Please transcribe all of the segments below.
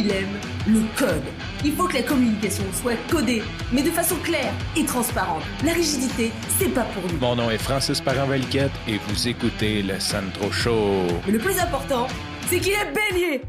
il aime le code. Il faut que la communication soit codée, mais de façon claire et transparente. La rigidité, c'est pas pour nous. Mon nom est Francis Parent-Valquette et vous écoutez le Sandro Show. Mais le plus important, c'est qu'il est bélier.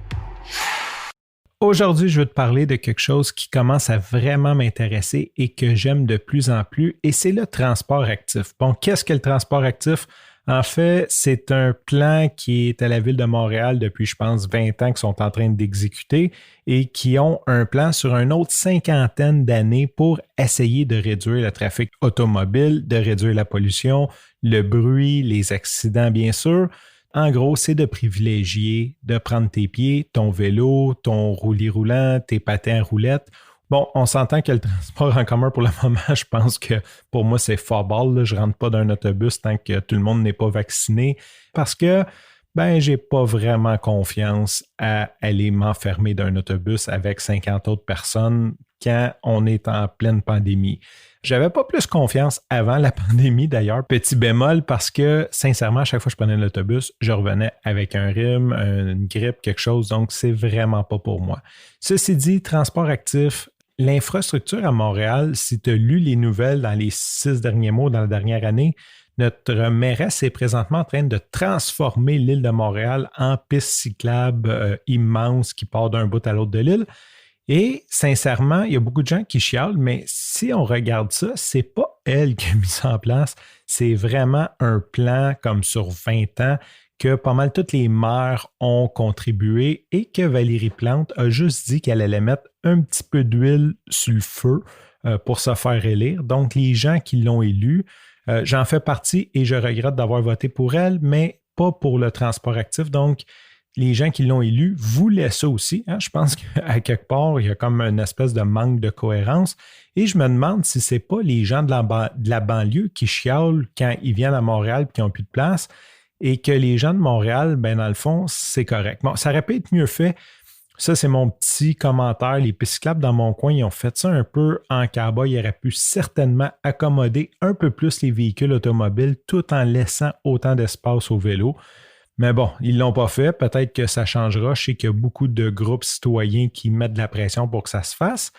Aujourd'hui, je veux te parler de quelque chose qui commence à vraiment m'intéresser et que j'aime de plus en plus, et c'est le transport actif. Bon, qu'est-ce que le transport actif? En fait, c'est un plan qui est à la Ville de Montréal depuis, je pense, 20 ans qu'ils sont en train d'exécuter et qui ont un plan sur une autre cinquantaine d'années pour essayer de réduire le trafic automobile, de réduire la pollution, le bruit, les accidents, bien sûr. En gros, c'est de privilégier de prendre tes pieds, ton vélo, ton roulis roulant, tes patins à roulettes. Bon, on s'entend que le transport en commun pour le moment, je pense que pour moi, c'est fort-ball. Je ne rentre pas dans un autobus tant que tout le monde n'est pas vacciné parce que j'ai pas vraiment confiance à aller m'enfermer dans un autobus avec 50 autres personnes quand on est en pleine pandémie. J'avais pas plus confiance avant la pandémie d'ailleurs, petit bémol, parce que sincèrement, à chaque fois que je prenais l'autobus, je revenais avec un rhume, une grippe, quelque chose, donc c'est vraiment pas pour moi. Ceci dit, transport actif, l'infrastructure à Montréal, si tu as lu les nouvelles dans les 6 derniers mois, dans la dernière année, notre mairesse est présentement en train de transformer l'île de Montréal en piste cyclable immense qui part d'un bout à l'autre de l'île. Et sincèrement, il y a beaucoup de gens qui chialent, mais si on regarde ça, c'est pas elle qui a mis ça en place. C'est vraiment un plan comme sur 20 ans que pas mal toutes les maires ont contribué et que Valérie Plante a juste dit qu'elle allait mettre un petit peu d'huile sur le feu pour se faire élire. Donc, les gens qui l'ont élue, j'en fais partie et je regrette d'avoir voté pour elle, mais pas pour le transport actif. Donc, les gens qui l'ont élu voulaient ça aussi. Hein? Je pense qu'à quelque part, il y a comme une espèce de manque de cohérence. Et je me demande si ce n'est pas les gens de la banlieue qui chialent quand ils viennent à Montréal et qui n'ont plus de place et que les gens de Montréal, dans le fond, c'est correct. Bon, ça aurait pu être mieux fait. Ça, c'est mon petit commentaire. Les pistes cyclables dans mon coin, ils ont fait ça un peu en cabas. Ils auraient pu certainement accommoder un peu plus les véhicules automobiles tout en laissant autant d'espace aux vélos. Mais bon, ils ne l'ont pas fait. Peut-être que ça changera. Je sais qu'il y a beaucoup de groupes citoyens qui mettent de la pression pour que ça se fasse.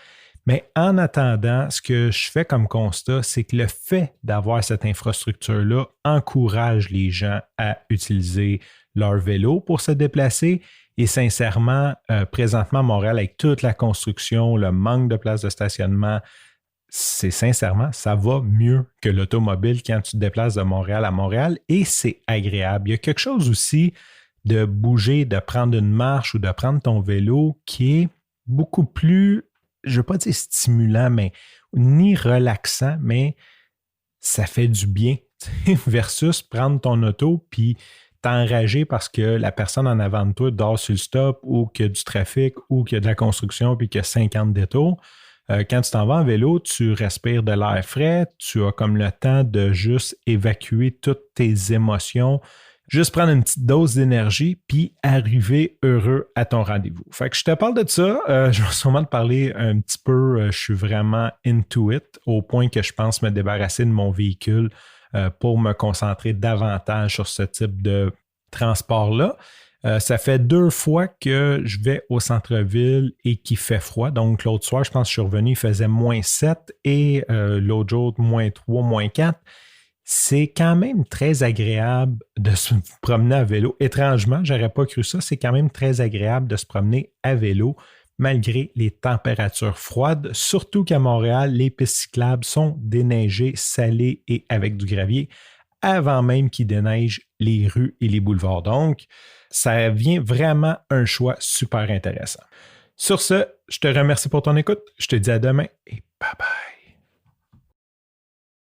Mais en attendant, ce que je fais comme constat, c'est que le fait d'avoir cette infrastructure-là encourage les gens à utiliser leur vélo pour se déplacer. Et sincèrement, présentement à Montréal, avec toute la construction, le manque de places de stationnement, sincèrement, ça va mieux que l'automobile quand tu te déplaces de Montréal à Montréal et c'est agréable. Il y a quelque chose aussi de bouger, de prendre une marche ou de prendre ton vélo qui est beaucoup plus, je ne veux pas dire stimulant, mais ni relaxant, mais ça fait du bien versus prendre ton auto puis t'enrager parce que la personne en avant de toi dort sur le stop ou qu'il y a du trafic ou qu'il y a de la construction puis qu'il y a 50 détours. Quand tu t'en vas en vélo, tu respires de l'air frais, tu as comme le temps de juste évacuer toutes tes émotions, juste prendre une petite dose d'énergie puis arriver heureux à ton rendez-vous. Fait que je te parle de ça, je vais sûrement te parler un petit peu, je suis vraiment into it au point que je pense me débarrasser de mon véhicule pour me concentrer davantage sur ce type de transport-là. Ça fait 2 fois que je vais au centre-ville et qu'il fait froid. Donc, l'autre soir, je pense que je suis revenu, il faisait -7 et l'autre jour, -3, -4. C'est quand même très agréable de se promener à vélo. Étrangement, je n'aurais pas cru ça. C'est quand même très agréable de se promener à vélo malgré les températures froides. Surtout qu'à Montréal, les pistes cyclables sont déneigées, salées et avec du gravier avant même qu'il déneige les rues et les boulevards. Donc, ça vient vraiment un choix super intéressant. Sur ce, je te remercie pour ton écoute. Je te dis à demain et bye bye.